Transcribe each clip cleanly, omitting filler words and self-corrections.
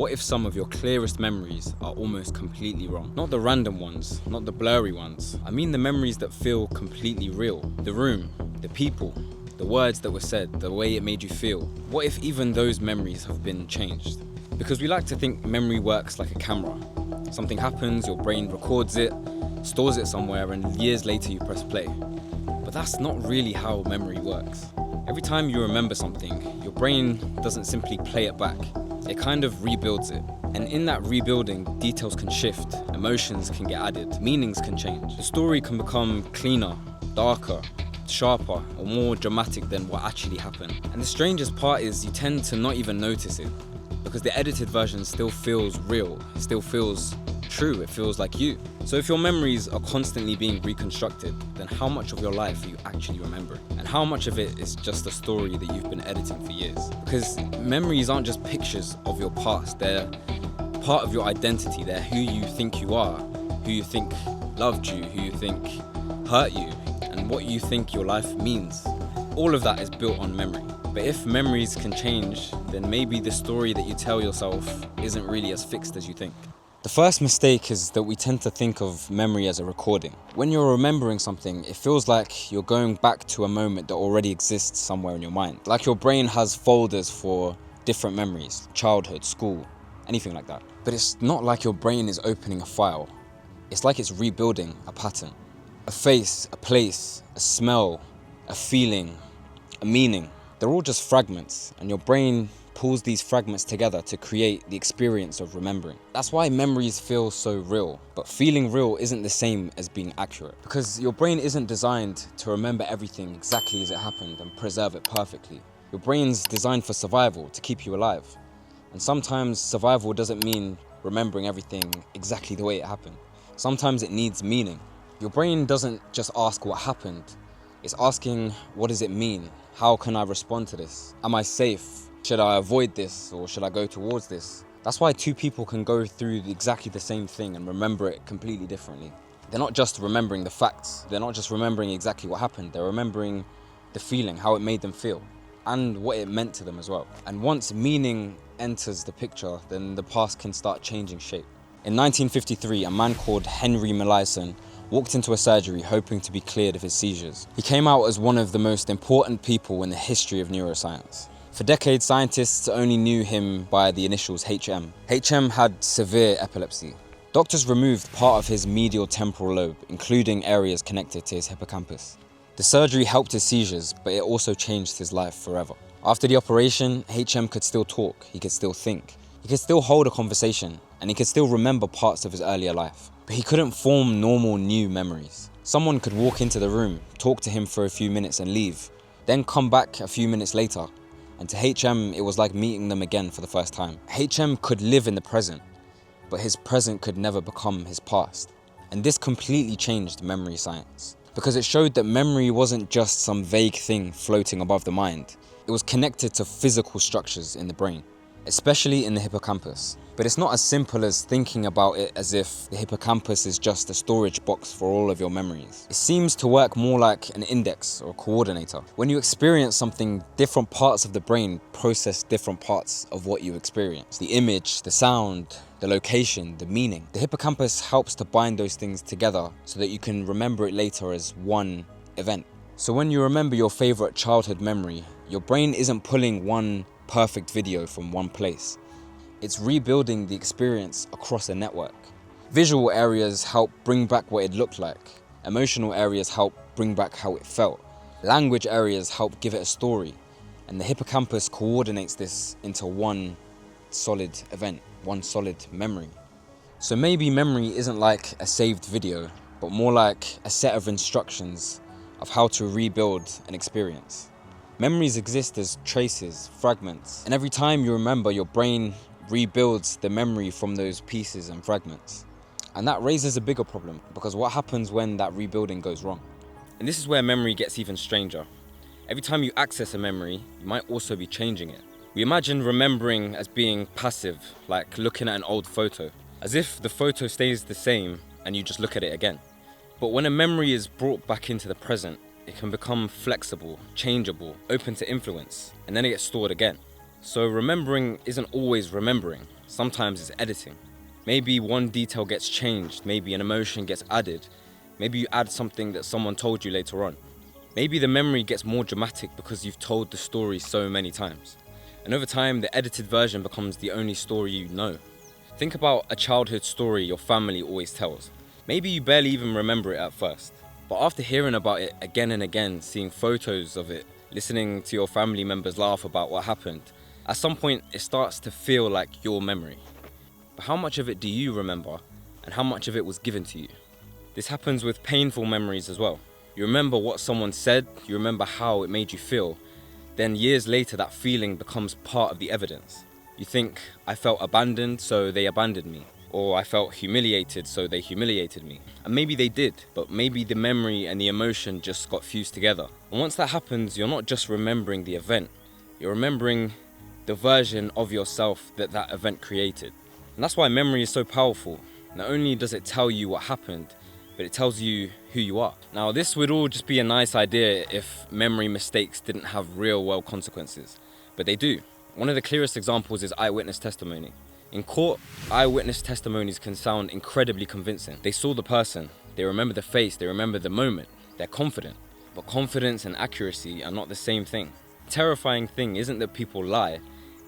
What if some of your clearest memories are almost completely wrong? Not the random ones, not the blurry ones. I mean the memories that feel completely real. The room, the people, the words that were said, the way it made you feel. What if even those memories have been changed? Because we like to think memory works like a camera. Something happens, your brain records it, stores it somewhere, and years later you press play. But that's not really how memory works. Every time you remember something, your brain doesn't simply play it back. It kind of rebuilds it. And in that rebuilding, details can shift, emotions can get added, meanings can change. The story can become cleaner, darker, sharper, or more dramatic than what actually happened. And the strangest part is you tend to not even notice it, because the edited version still feels real, still feels true, it feels like you. So if your memories are constantly being reconstructed, then how much of your life are you actually remembering? And how much of it is just a story that you've been editing for years? Because memories aren't just pictures of your past, they're part of your identity. They're who you think you are, who you think loved you, who you think hurt you, and what you think your life means. All of that is built on memory. But if memories can change, then maybe the story that you tell yourself isn't really as fixed as you think. The first mistake is that we tend to think of memory as a recording. When you're remembering something, it feels like you're going back to a moment that already exists somewhere in your mind. Like your brain has folders for different memories, childhood, school, anything like that. But it's not like your brain is opening a file. It's like it's rebuilding a pattern. A face, a place, a smell, a feeling, a meaning. They're all just fragments, and your brain pulls these fragments together to create the experience of remembering. That's why memories feel so real, but feeling real isn't the same as being accurate, because your brain isn't designed to remember everything exactly as it happened and preserve it perfectly. Your brain's designed for survival, to keep you alive. And sometimes survival doesn't mean remembering everything exactly the way it happened. Sometimes it needs meaning. Your brain doesn't just ask what happened, it's asking, what does it mean? How can I respond to this? Am I safe? Should I avoid this, or should I go towards this? That's why two people can go through exactly the same thing and remember it completely differently. They're not just remembering the facts, they're not just remembering exactly what happened, they're remembering the feeling, how it made them feel, and what it meant to them as well. And once meaning enters the picture, then the past can start changing shape. In 1953, a man called Henry Molaison walked into a surgery hoping to be cleared of his seizures. He came out as one of the most important people in the history of neuroscience. For decades, scientists only knew him by the initials HM. HM had severe epilepsy. Doctors removed part of his medial temporal lobe, including areas connected to his hippocampus. The surgery helped his seizures, but it also changed his life forever. After the operation, HM could still talk, he could still think, he could still hold a conversation, and he could still remember parts of his earlier life. But he couldn't form normal new memories. Someone could walk into the room, talk to him for a few minutes and leave, then come back a few minutes later. And to HM, it was like meeting them again for the first time. HM could live in the present, but his present could never become his past. And this completely changed memory science, because it showed that memory wasn't just some vague thing floating above the mind. It was connected to physical structures in the brain, especially in the hippocampus. But it's not as simple as thinking about it as if the hippocampus is just a storage box for all of your memories. It seems to work more like an index or a coordinator. When you experience something, different parts of the brain process different parts of what you experience. The image, the sound, the location, the meaning. The hippocampus helps to bind those things together so that you can remember it later as one event. So when you remember your favorite childhood memory, your brain isn't pulling one perfect video from one place. It's rebuilding the experience across a network. Visual areas help bring back what it looked like. Emotional areas help bring back how it felt. Language areas help give it a story. And the hippocampus coordinates this into one solid event, one solid memory. So maybe memory isn't like a saved video, but more like a set of instructions of how to rebuild an experience. Memories exist as traces, fragments, and every time you remember, your brain rebuilds the memory from those pieces and fragments. And that raises a bigger problem, because what happens when that rebuilding goes wrong? And this is where memory gets even stranger. Every time you access a memory, you might also be changing it. We imagine remembering as being passive, like looking at an old photo, as if the photo stays the same and you just look at it again. But when a memory is brought back into the present, it can become flexible, changeable, open to influence, and then it gets stored again. So remembering isn't always remembering. Sometimes it's editing. Maybe one detail gets changed, maybe an emotion gets added, maybe you add something that someone told you later on. Maybe the memory gets more dramatic because you've told the story so many times. And over time, the edited version becomes the only story you know. Think about a childhood story your family always tells. Maybe you barely even remember it at first, but after hearing about it again and again, seeing photos of it, listening to your family members laugh about what happened, at some point it starts to feel like your memory. But how much of it do you remember, and how much of it was given to you? This happens with painful memories as well. You remember what someone said, you remember how it made you feel, then years later that feeling becomes part of the evidence. You think, I felt abandoned, so they abandoned me. Or I felt humiliated, so they humiliated me. And maybe they did, but maybe the memory and the emotion just got fused together. And once that happens, you're not just remembering the event, you're remembering the version of yourself that that event created. And that's why memory is so powerful. Not only does it tell you what happened, but it tells you who you are. Now, this would all just be a nice idea if memory mistakes didn't have real world consequences, but they do. One of the clearest examples is eyewitness testimony. In court, eyewitness testimonies can sound incredibly convincing. They saw the person, they remember the face, they remember the moment, they're confident. But confidence and accuracy are not the same thing. The terrifying thing isn't that people lie,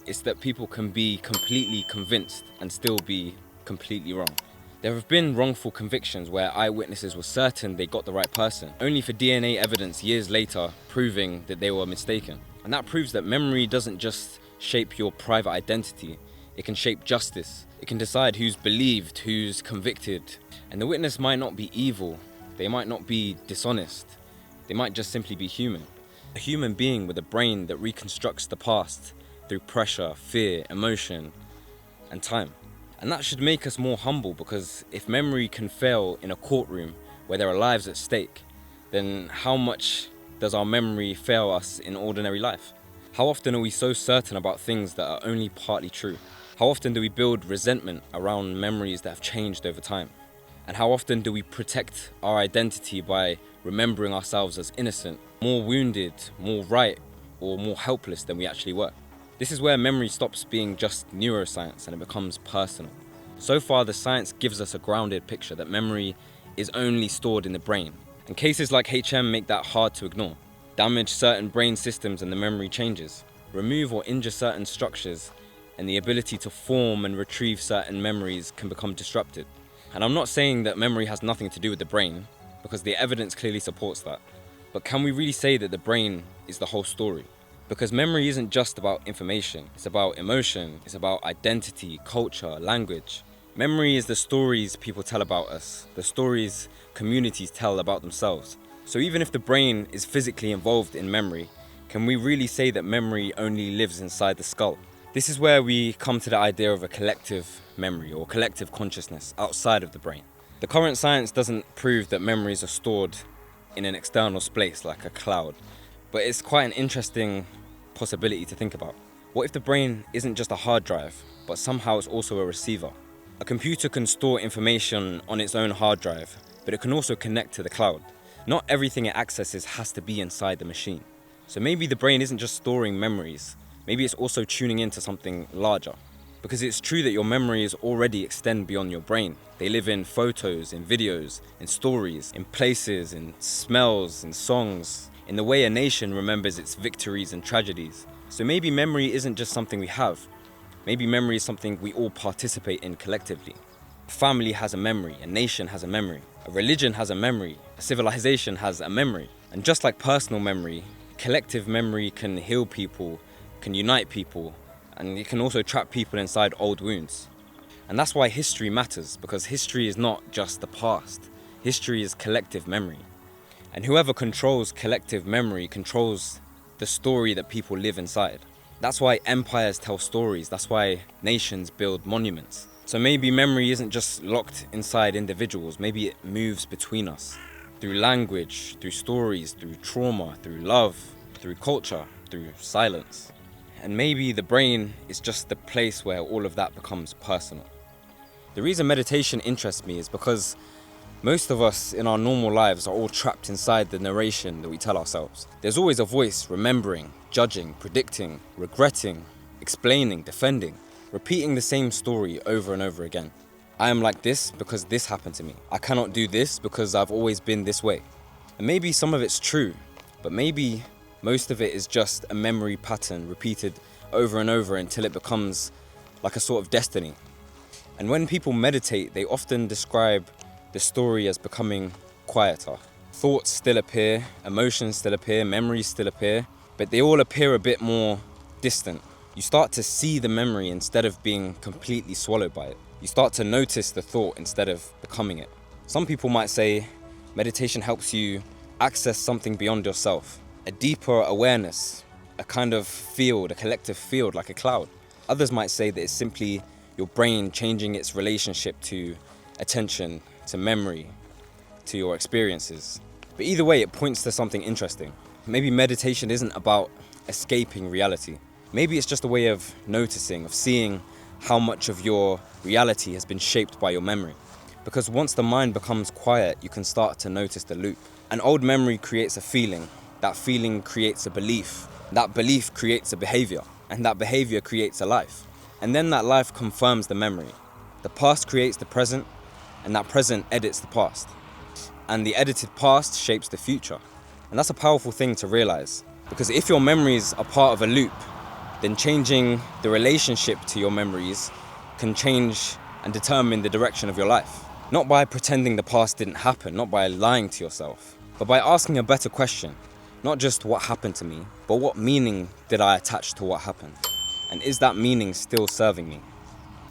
it's that people can be completely convinced and still be completely wrong. There have been wrongful convictions where eyewitnesses were certain they got the right person, only for DNA evidence years later proving that they were mistaken. And that proves that memory doesn't just shape your private identity, it can shape justice. It can decide who's believed, who's convicted. And the witness might not be evil, they might not be dishonest, they might just simply be human. A human being with a brain that reconstructs the past through pressure, fear, emotion, and time. And that should make us more humble, because if memory can fail in a courtroom where there are lives at stake, then how much does our memory fail us in ordinary life? How often are we so certain about things that are only partly true? How often do we build resentment around memories that have changed over time? And how often do we protect our identity by remembering ourselves as innocent, more wounded, more right, or more helpless than we actually were? This is where memory stops being just neuroscience and it becomes personal. So far, the science gives us a grounded picture that memory is only stored in the brain. And cases like HM make that hard to ignore. Damage certain brain systems and the memory changes. Remove or injure certain structures and the ability to form and retrieve certain memories can become disrupted. And I'm not saying that memory has nothing to do with the brain, because the evidence clearly supports that. But can we really say that the brain is the whole story? Because memory isn't just about information, it's about emotion, it's about identity, culture, language. Memory is the stories people tell about us, the stories communities tell about themselves. So even if the brain is physically involved in memory, can we really say that memory only lives inside the skull? This is where we come to the idea of a collective memory or collective consciousness outside of the brain. The current science doesn't prove that memories are stored in an external space like a cloud, but it's quite an interesting possibility to think about. What if the brain isn't just a hard drive, but somehow it's also a receiver? A computer can store information on its own hard drive, but it can also connect to the cloud. Not everything it accesses has to be inside the machine. So maybe the brain isn't just storing memories, maybe it's also tuning into something larger. Because it's true that your memories already extend beyond your brain. They live in photos, in videos, in stories, in places, in smells, in songs, in the way a nation remembers its victories and tragedies. So maybe memory isn't just something we have. Maybe memory is something we all participate in collectively. A family has a memory, a nation has a memory, a religion has a memory, a civilization has a memory. And just like personal memory, collective memory can heal people, can unite people, and it can also trap people inside old wounds. And that's why history matters, because history is not just the past. History is collective memory. And whoever controls collective memory controls the story that people live inside. That's why empires tell stories, that's why nations build monuments. So maybe memory isn't just locked inside individuals, maybe it moves between us. Through language, through stories, through trauma, through love, through culture, through silence. And maybe the brain is just the place where all of that becomes personal. The reason meditation interests me is because most of us in our normal lives are all trapped inside the narration that we tell ourselves. There's always a voice remembering, judging, predicting, regretting, explaining, defending, repeating the same story over and over again. I am like this because this happened to me. I cannot do this because I've always been this way. And maybe some of it's true, but maybe most of it is just a memory pattern repeated over and over until it becomes like a sort of destiny. And when people meditate, they often describe the story as becoming quieter. Thoughts still appear, emotions still appear, memories still appear, but they all appear a bit more distant. You start to see the memory instead of being completely swallowed by it. You start to notice the thought instead of becoming it. Some people might say meditation helps you access something beyond yourself, a deeper awareness, a kind of field, a collective field like a cloud. Others might say that it's simply your brain changing its relationship to attention, to memory, to your experiences. But either way, it points to something interesting. Maybe meditation isn't about escaping reality. Maybe it's just a way of noticing, of seeing how much of your reality has been shaped by your memory. Because once the mind becomes quiet, you can start to notice the loop. An old memory creates a feeling. That feeling creates a belief. That belief creates a behavior. And that behavior creates a life. And then that life confirms the memory. The past creates the present, and that present edits the past. And the edited past shapes the future. And that's a powerful thing to realize. Because if your memories are part of a loop, then changing the relationship to your memories can change and determine the direction of your life. Not by pretending the past didn't happen, not by lying to yourself, but by asking a better question. Not just what happened to me, but what meaning did I attach to what happened? And is that meaning still serving me?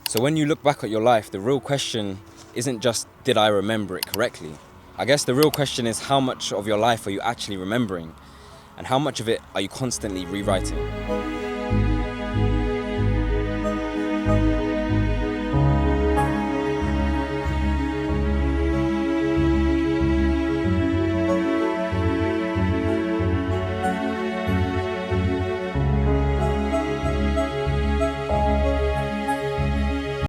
So when you look back at your life, the real question isn't just, did I remember it correctly? I guess the real question is, how much of your life are you actually remembering? And how much of it are you constantly rewriting?